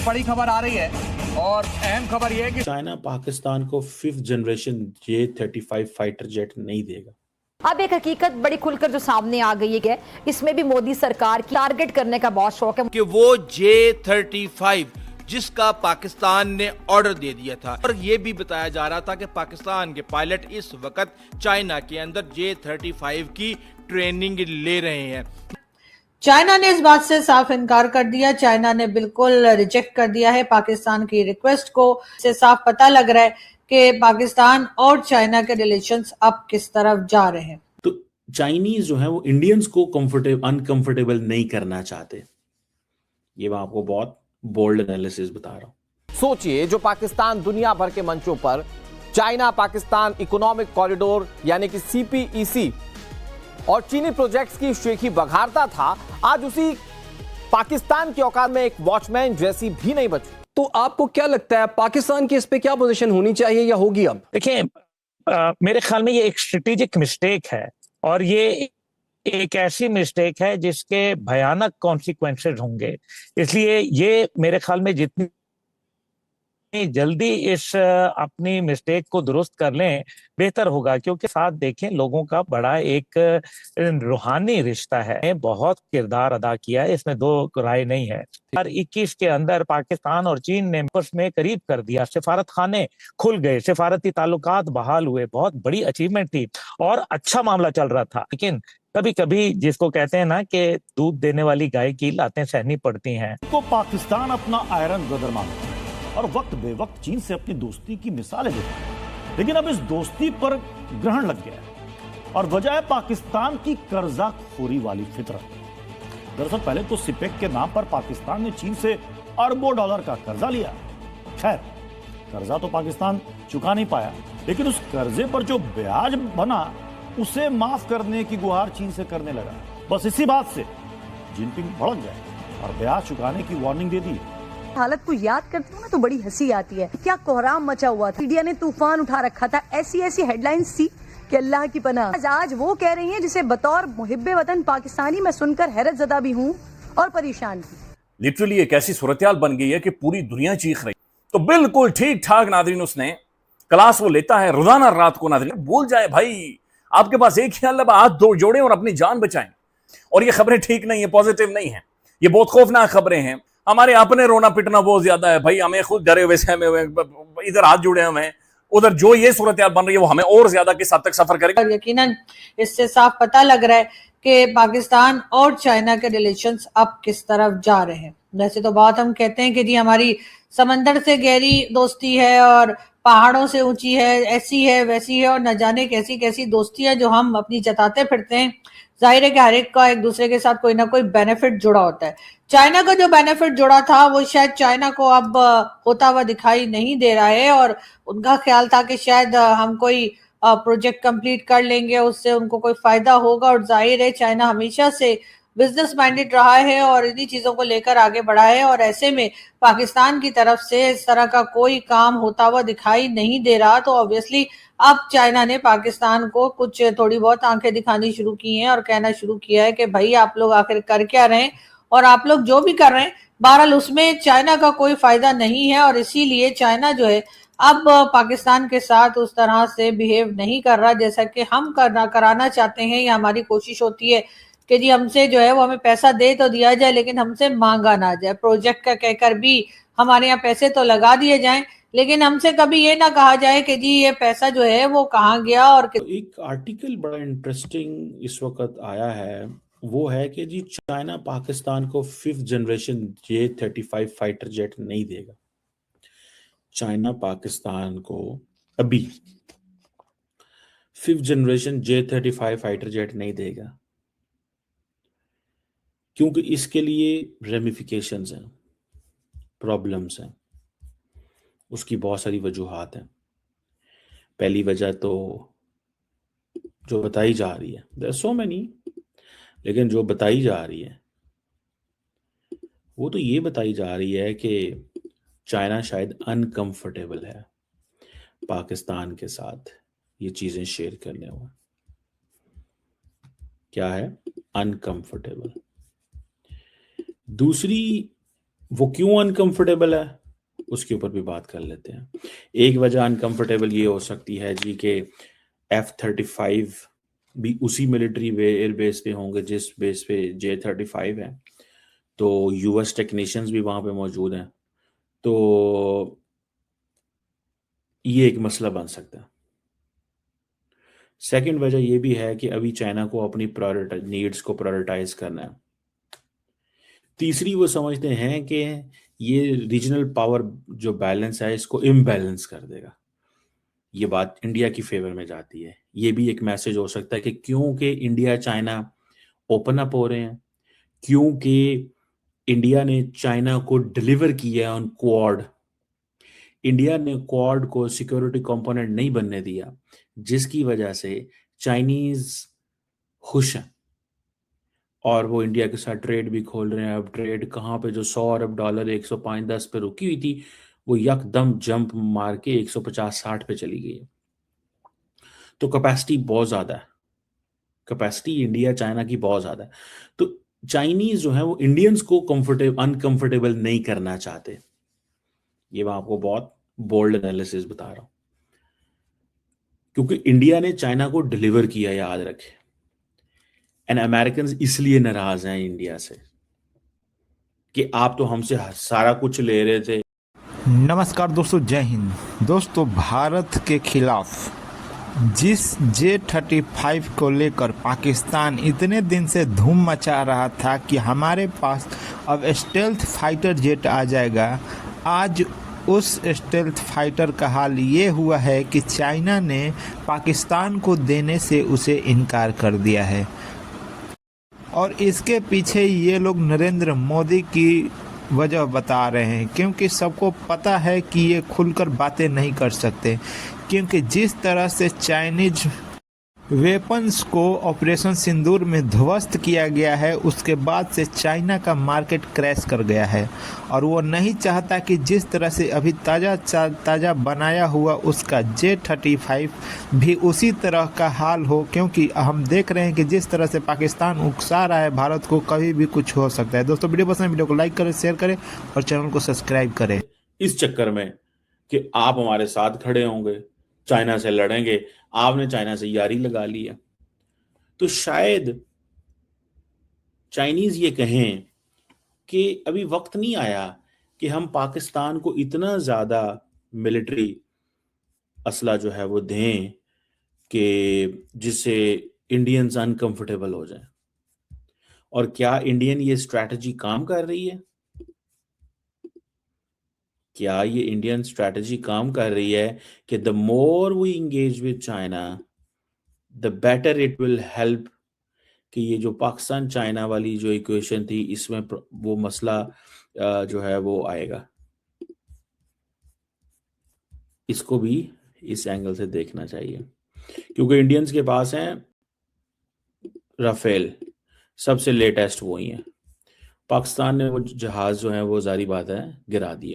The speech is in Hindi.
बड़ी खबर आ रही है और अहम खबर यह है कि चाइना पाकिस्तान को 5th generation J-35 fighter jet नहीं देगा। अब एक हकीकत बड़ी खुलकर जो सामने आ गई है, इसमें भी मोदी सरकार की टारगेट करने का बहुत शौक है कि वो J-35 जिसका पाकिस्तान ने ऑर्डर दे दिया था, और ये भी बताया जा रहा था कि पाकिस्तान के पायलट इस वक्त चाइना के अंदर J-35 की ट्रेनिंग ले रहे हैं। चाइना ने इस बात से साफ इनकार कर दिया। चाइना ने बिल्कुल रिजेक्ट कर दिया है पाकिस्तान की रिक्वेस्ट को। इससे साफ पता लग रहा है कि पाकिस्तान और चाइना के रिलेशंस अब किस तरफ जा रहे हैं। तो चाइनीज जो है वो इंडियंस को अनकंफर्टेबल नहीं करना चाहते। ये मैं आपको बहुत बोल्ड एनालिसिस बता रहा हूं। सोचिए, जो पाकिस्तान दुनिया भर के मंचों पर चाइना पाकिस्तान इकोनॉमिक कॉरिडोर यानी कि CPEC और चीनी प्रोजेक्ट्स की शेखी बघारता था, आज उसी पाकिस्तान की औकात में एक वॉचमैन जैसी भी नहीं बची। तो आपको क्या लगता है पाकिस्तान की इस पे क्या पोजीशन होनी चाहिए या होगी? अब देखिए, मेरे ख्याल में ये एक स्ट्रेटेजिक मिस्टेक है और ये एक ऐसी मिस्टेक है जिसके भयानक कॉन्सिक्वेंसेस होंगे। इसलिए ये मेरे ख्याल में जितनी जल्दी इस अपनी मिस्टेक को दुरुस्त कर लें बेहतर होगा, क्योंकि साथ देखें लोगों का बड़ा एक रूहानी रिश्ता है, बहुत किरदार अदा किया है, इसमें दो राय नहीं है। 2021 के अंदर पाकिस्तान और चीन ने आपस में करीब कर दिया, सिफारत खाने खुल गए, सिफारती ताल्लुकात बहाल हुए, बहुत बड़ी अचीवमेंट थी और अच्छा मामला चल रहा था। लेकिन कभी कभी जिसको कहते हैं ना कि दूध देने वाली गाय की लातें सहनी पड़ती हैं। तो पाकिस्तान अपना आयरन ब्रदर मानता है और वक्त बेवक्त चीन से अपनी दोस्ती की मिसालें देता है, लेकिन अब इस दोस्ती पर ग्रहण लग गया है और वजह है पाकिस्तान की कर्जाखोरी वाली फितरत। दरअसल पहले तो सिपेक के नाम पर पाकिस्तान ने चीन से अरबों डॉलर का कर्जा लिया। खैर, कर्जा तो पाकिस्तान चुका नहीं पाया, लेकिन उस कर्जे पर जो ब्याज बना उसे माफ करने की गुहार चीन से करने लगा। बस इसी बात से जिनपिंग भड़क गए और ब्याज चुकाने की वार्निंग दे दी। हालत को याद करती हूँ ना तो बड़ी हंसी आती है। क्या कोहराम मचा हुआ था, मीडिया ने तूफान उठा रखा था, ऐसी ऐसी हेडलाइंस थी कि अल्लाह की पनाह। आज वो कह रही हैं जिसे बतौर मुहिब्बे वतन पाकिस्तानी मैं सुनकर हैरत ज़दा भी हूँ और परेशान भी। लिटरली एक ऐसी सूरत-ए-हाल बन गई है कि पूरी दुनिया चीख रही। तो बिल्कुल ठीक ठाक नादरीन उसने क्लास वो लेता है रोजाना रात को। नादरीन बोल जाए भाई आपके पास एक ही अल्लाह, हाथ दो जोड़ें और अपनी जान बचाएं। और ये खबरें ठीक नहीं है, पॉजिटिव नहीं है, ये बहुत खौफनाक खबरें हैं। हमारे अपने रोना पिटना बहुत ज्यादा है भाई, हमें खुद डरे हुए से हमें इधर हाथ जुड़े हुए हैं, उधर जो ये सूरत बन रही है वो हमें और ज्यादा किस हद तक सफर करेगा। यकीनन इससे साफ पता लग रहा है कि पाकिस्तान और चाइना के रिलेशंस अब किस तरफ जा रहे हैं। वैसे तो बहुत हम कहते हैं कि जी हमारी समंदर से गहरी दोस्ती है और पहाड़ों से ऊंची है, ऐसी है वैसी है, और न जाने कैसी कैसी दोस्तियां जो हम अपनी जताते फिरते हैं। जाहिर है कि हर एक का एक दूसरे के साथ कोई ना कोई बेनिफिट जुड़ा होता है। चाइना का जो बेनिफिट जुड़ा था वो शायद चाइना को अब होता हुआ दिखाई नहीं दे रहा है, और उनका ख्याल था कि शायद हम कोई प्रोजेक्ट कंप्लीट कर लेंगे, उससे उनको कोई फायदा होगा। और जाहिर है चाइना हमेशा से बिजनेस माइंडेड रहा है और इन्हीं चीजों को लेकर आगे बढ़ा है, और ऐसे में पाकिस्तान की तरफ से इस तरह का कोई काम होता हुआ दिखाई नहीं दे रहा। तो ऑब्वियसली अब चाइना ने पाकिस्तान को कुछ थोड़ी बहुत आंखें दिखानी शुरू की हैं और कहना शुरू किया है कि भाई आप लोग आखिर कर क्या रहे हैं, और आप लोग जो भी कर रहे हैं बहरहाल उसमें चाइना का कोई फायदा नहीं है। और इसीलिए चाइना जो है अब पाकिस्तान के साथ उस तरह से बिहेव नहीं कर रहा जैसा कि हम कराना चाहते हैं, या हमारी कोशिश होती है कि जी हमसे जो है वो हमें पैसा दे तो दिया जाए लेकिन हमसे मांगा ना जाए। प्रोजेक्ट का कहकर भी हमारे यहाँ पैसे तो लगा दिए जाएं, लेकिन हमसे कभी ये ना कहा जाए कि जी ये पैसा जो है वो कहाँ गया। और एक आर्टिकल बड़ा इंटरेस्टिंग इस वक्त आया है, वो है कि जी चाइना पाकिस्तान को 5th generation J-35 fighter jet नहीं देगा। चाइना पाकिस्तान को अभी 5th generation J-35 fighter jet नहीं देगा, क्योंकि इसके लिए रेमिफिकेशंस हैं, प्रॉब्लम्स हैं, उसकी बहुत सारी वजूहात हैं। पहली वजह तो जो बताई जा रही है, देयर सो मेनी, लेकिन जो बताई जा रही है वो तो ये बताई जा रही है कि चाइना शायद अनकंफर्टेबल है पाकिस्तान के साथ ये चीजें शेयर करने हुआ। क्या है? अनकंफर्टेबल। दूसरी वो क्यों अनकंफर्टेबल है उसके ऊपर भी बात कर लेते हैं। एक वजह अनकंफर्टेबल ये हो सकती है जी कि F-35 भी उसी मिलिट्री एयर बेस पे होंगे जिस बेस पे J-35 है, तो यूएस टेक्नीशियंस भी वहां पे मौजूद हैं, तो ये एक मसला बन सकता है। सेकंड वजह ये भी है कि अभी चाइना को अपनी नीड्स को प्रायोरिटाइज करना है। तीसरी वो समझते हैं कि ये रीजनल पावर जो बैलेंस है इसको इम्बैलेंस कर देगा। ये बात इंडिया की फेवर में जाती है। ये भी एक मैसेज हो सकता है कि क्योंकि इंडिया चाइना ओपन अप हो रहे हैं, क्योंकि इंडिया ने चाइना को डिलीवर किया ऑन क्वाड, इंडिया ने क्वाड को सिक्योरिटी कंपोनेंट नहीं बनने दिया, जिसकी वजह से चाइनीज खुश हैं और वो इंडिया के साथ ट्रेड भी खोल रहे हैं। अब ट्रेड कहाँ पे जो $100 अरब 105-10 पे रुकी हुई थी वो यकदम जंप मार के 150-60 पे चली गई है। तो कैपेसिटी बहुत ज्यादा है, कैपेसिटी इंडिया चाइना की बहुत ज्यादा है। तो चाइनीज जो है वो इंडियंस को अनकंफर्टेबल नहीं करना चाहते। ये मैं आपको बहुत बोल्ड एनालिसिस बता रहा हूं, क्योंकि इंडिया ने चाइना को डिलीवर किया, याद रखें। एंड अमेरिकन इसलिए नाराज हैं इंडिया से कि आप तो हमसे सारा कुछ ले रहे थे। नमस्कार दोस्तों, जय हिंद। दोस्तों, भारत के खिलाफ जिस J-35 को लेकर पाकिस्तान इतने दिन से धूम मचा रहा था कि हमारे पास अब स्टेल्थ फाइटर जेट आ जाएगा, आज उस स्टेल्थ फाइटर का हाल ये हुआ है कि चाइना ने पाकिस्तान को देने से उसे इनकार कर दिया है। और इसके पीछे ये लोग नरेंद्र मोदी की वजह बता रहे हैं, क्योंकि सबको पता है कि ये खुलकर बातें नहीं कर सकते, क्योंकि जिस तरह से चाइनीज वेपन्स को ऑपरेशन सिंदूर में ध्वस्त किया गया है, उसके बाद से चाइना का मार्केट क्रैश कर गया है। और वो नहीं चाहता कि जिस तरह से अभी ताज़ा बनाया हुआ उसका J-35 भी उसी तरह का हाल हो, क्योंकि हम देख रहे हैं कि जिस तरह से पाकिस्तान उकसा रहा है भारत को, कभी भी कुछ हो सकता है। दोस्तों, वीडियो पसंद है, वीडियो को लाइक करें, शेयर करें और चैनल को सब्सक्राइब करें। इस चक्कर में कि आप हमारे साथ खड़े होंगे, चाइना से लड़ेंगे, आपने चाइना से यारी लगा ली है, तो शायद चाइनीज ये कहें कि अभी वक्त नहीं आया कि हम पाकिस्तान को इतना ज्यादा मिलिट्री असला जो है वो दें कि जिससे इंडियंस अनकंफर्टेबल हो जाएं। और क्या इंडियन ये स्ट्रैटेजी काम कर रही है? क्या ये इंडियन स्ट्रैटेजी काम कर रही है कि the more we engage with China the better it will help, कि ये जो पाकिस्तान चाइना वाली जो इक्वेशन थी इसमें वो मसला जो है वो आएगा। इसको भी इस एंगल से देखना चाहिए, क्योंकि इंडियंस के पास हैं राफेल, सबसे लेटेस्ट वही है। पाकिस्तान ने वो जहाज जो है वो जारी बात है गिरा दिया।